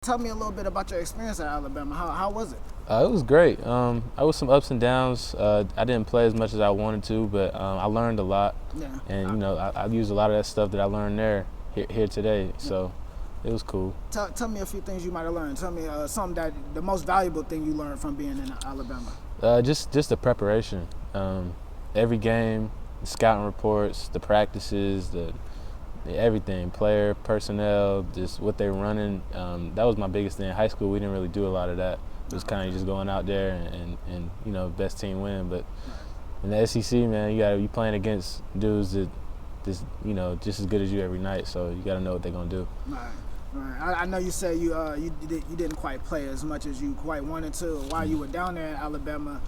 tell me a little bit about your experience at Alabama. How was it? It was great. I was some ups and downs. I didn't play as much as I wanted to, but I learned a lot. Yeah. And I used a lot of that stuff that I learned there here today. So it was cool. Tell me a few things you might have learned. Tell me the most valuable thing you learned from being in Alabama. Just the preparation. Every game, the scouting reports, the practices, everything, player, personnel, just what they're running. That was my biggest thing. In high school, we didn't really do a lot of that. It was kind of just going out there and best team win. But in the SEC, man, you playing against dudes that just as good as you every night. So you got to know what they're gonna do. Right. I know you said you didn't quite play as much as you quite wanted to while you were down there in Alabama.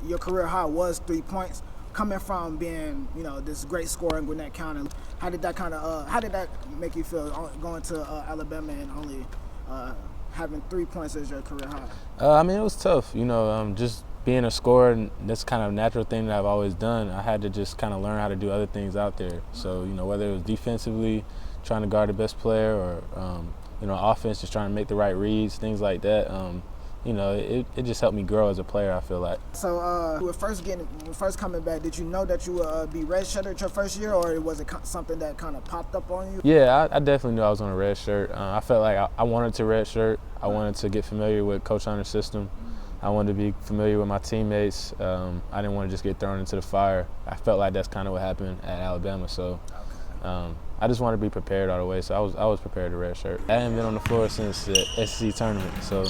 Your career high was 3 points. Coming from being this great scorer in Gwinnett County, how did that make you feel going to Alabama and only having 3 points as your career high? I mean, it was tough. Just being a scorer, that's kind of a natural thing that I've always done. I had to just kind of learn how to do other things out there. So whether it was defensively, trying to guard the best player, or offense, just trying to make the right reads, things like that. It just helped me grow as a player, I feel like. So you were first coming back, did you know that you would be redshirted your first year, or was it something that kind of popped up on you? Yeah, I definitely knew I was on a red shirt. I felt like I wanted to redshirt. I wanted to get familiar with Coach Hunter's system. I wanted to be familiar with my teammates. I didn't want to just get thrown into the fire. I felt like that's kind of what happened at Alabama. So I just wanted to be prepared all the way. So I was prepared to redshirt. I haven't been on the floor since the SEC tournament, so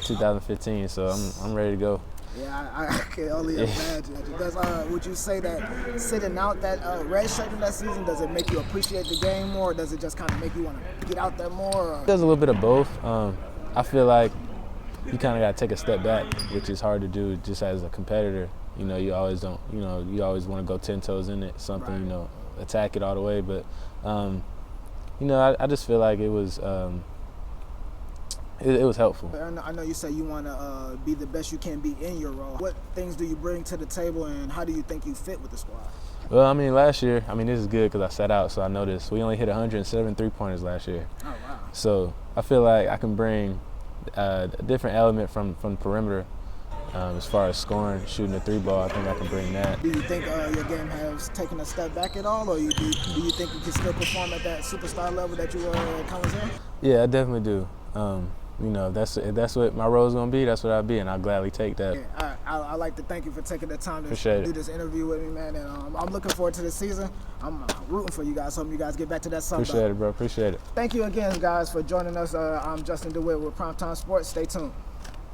2015. So I'm ready to go. Yeah, I can only imagine. Would you say that sitting out that redshirting that season, does it make you appreciate the game more, or does it just kind of make you want to get out there more? It does a little bit of both. I feel like you kind of got to take a step back, which is hard to do just as a competitor. You always want to go 10 toes in it, something, right. Attack it all the way. But, I just feel like it was helpful. I know you say you want to be the best you can be in your role. What things do you bring to the table, and how do you think you fit with the squad? Well, last year, this is good because I sat out, so I noticed we only hit 107 3-pointers last year. Oh, wow. So I feel like I can bring a different element from perimeter. As far as scoring, shooting the 3-ball, I think I can bring that. Do you think your game has taken a step back at all, or do you think you can still perform at that superstar level that you were at Collins Hill? Yeah, I definitely do. If that's what my role is going to be, that's what I'll be, and I'll gladly take that. Yeah, I'd like to thank you for taking the time to Appreciate do this interview with me, man. And I'm looking forward to the season. I'm rooting for you guys. Hoping you guys get back to that Sunbelt. Appreciate it, bro. Appreciate it. Thank you again, guys, for joining us. I'm Justin DeWitt with Primetime Sports. Stay tuned.